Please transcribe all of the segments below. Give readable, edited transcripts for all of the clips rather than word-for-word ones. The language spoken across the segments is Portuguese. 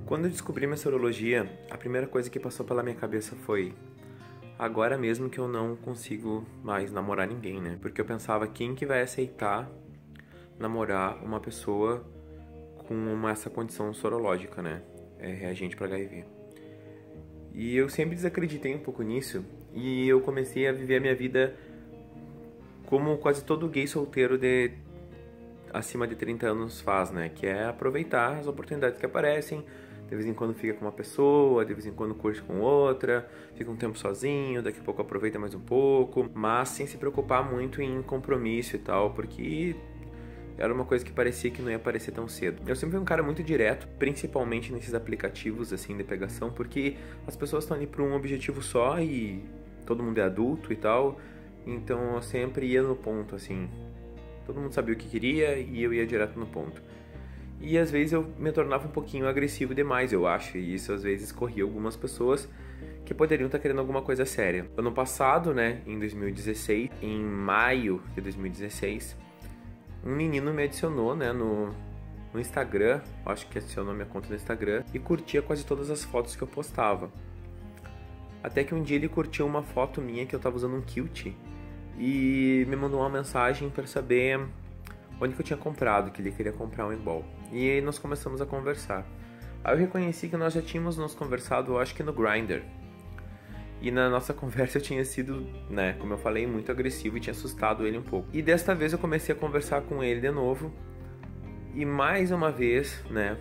Quando eu descobri minha sorologia, a primeira coisa que passou pela minha cabeça foi: agora mesmo que eu não consigo mais namorar ninguém, né? Porque eu pensava, quem que vai aceitar namorar uma pessoa com essa condição sorológica, né? Reagente para HIV. E eu sempre desacreditei um pouco nisso, e eu comecei a viver a minha vida como quase todo gay solteiro de acima de 30 anos faz, né? Que é aproveitar as oportunidades que aparecem. De vez em quando fica com uma pessoa, de vez em quando curte com outra, fica um tempo sozinho, daqui a pouco aproveita mais um pouco, mas sem se preocupar muito em compromisso e tal, porque era uma coisa que parecia que não ia aparecer tão cedo. Eu sempre fui um cara muito direto, principalmente nesses aplicativos assim de pegação, porque as pessoas estão ali por um objetivo só e todo mundo é adulto e tal, então eu sempre ia no ponto, assim. Todo mundo sabia o que queria e eu ia direto no ponto. E às vezes eu me tornava um pouquinho agressivo demais, eu acho, e isso às vezes corria algumas pessoas que poderiam estar querendo alguma coisa séria. Ano passado, né, em 2016, em maio de 2016, um menino me adicionou, né, no Instagram, acho que adicionou minha conta no Instagram, e curtia quase todas as fotos que eu postava. Até que um dia ele curtiu uma foto minha que eu tava usando um kilt e me mandou uma mensagem para saber onde que eu tinha comprado, que ele queria comprar um ebol. E aí nós começamos a conversar. Aí eu reconheci que nós já tínhamos nos conversado, eu acho que no Grindr. E na nossa conversa eu tinha sido, né, como eu falei, muito agressivo e tinha assustado ele um pouco. E desta vez eu comecei a conversar com ele de novo. E mais uma vez, né,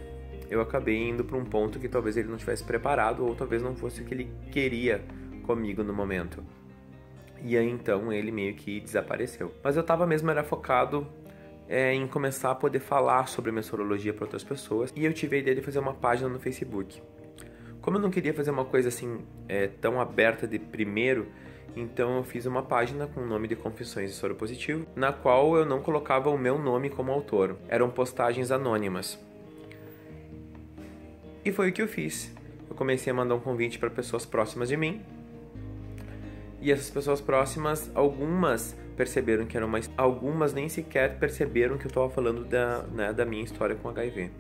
eu acabei indo para um ponto que talvez ele não estivesse preparado ou talvez não fosse o que ele queria comigo no momento. E aí então ele meio que desapareceu. Mas eu tava mesmo, era focado em começar a poder falar sobre a minha sorologia para outras pessoas. E eu tive a ideia de fazer uma página no Facebook. Como eu não queria fazer uma coisa assim tão aberta de primeiro, então eu fiz uma página com o nome de Confissões de Soro Positivo, na qual eu não colocava o meu nome como autor. Eram postagens anônimas. E foi o que eu fiz. Eu comecei a mandar um convite para pessoas próximas de mim. E essas pessoas próximas, algumas perceberam que eram mais... Algumas nem sequer perceberam que eu estava falando da minha história com HIV.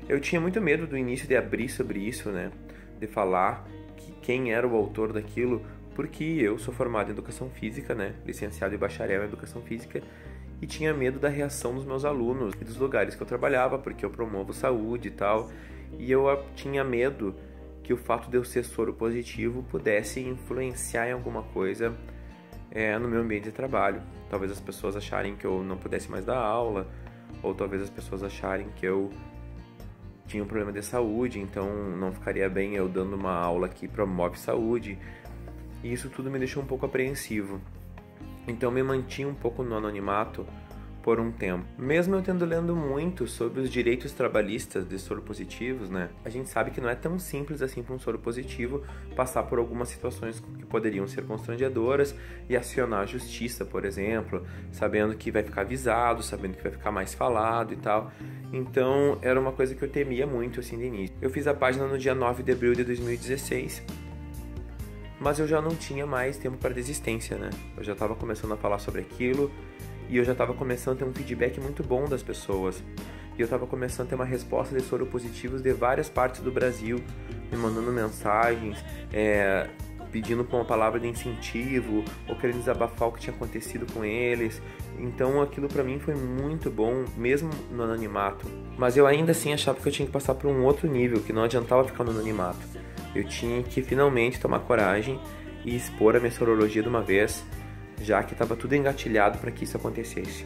Eu tinha muito medo do início de abrir sobre isso, né? De falar quem era o autor daquilo, porque eu sou formado em Educação Física, né? Licenciado e bacharel em Educação Física, e tinha medo da reação dos meus alunos e dos lugares que eu trabalhava, porque eu promovo saúde e tal, e eu tinha medo que o fato de eu ser soro positivo pudesse influenciar em alguma coisa no meu ambiente de trabalho. Talvez as pessoas acharem que eu não pudesse mais dar aula, ou talvez as pessoas acharem que eu tinha um problema de saúde, então não ficaria bem eu dando uma aula que promove saúde. E isso tudo me deixou um pouco apreensivo. Então me mantinha um pouco no anonimato por um tempo. Mesmo eu tendo lendo muito sobre os direitos trabalhistas de soropositivos, né? A gente sabe que não é tão simples assim para um soropositivo passar por algumas situações que poderiam ser constrangedoras e acionar a justiça, por exemplo, sabendo que vai ficar avisado, sabendo que vai ficar mais falado e tal. Então era uma coisa que eu temia muito assim de início. Eu fiz a página no dia 9 de abril de 2016, mas eu já não tinha mais tempo para desistência, né? Eu já estava começando a falar sobre aquilo, e eu já estava começando a ter um feedback muito bom das pessoas. E eu estava começando a ter uma resposta de soropositivos de várias partes do Brasil, me mandando mensagens, pedindo por uma palavra de incentivo, ou querendo desabafar o que tinha acontecido com eles. Então aquilo pra mim foi muito bom, mesmo no anonimato. Mas eu ainda assim achava que eu tinha que passar por um outro nível, que não adiantava ficar no anonimato. Eu tinha que finalmente tomar coragem e expor a minha sorologia de uma vez, já que estava tudo engatilhado para que isso acontecesse.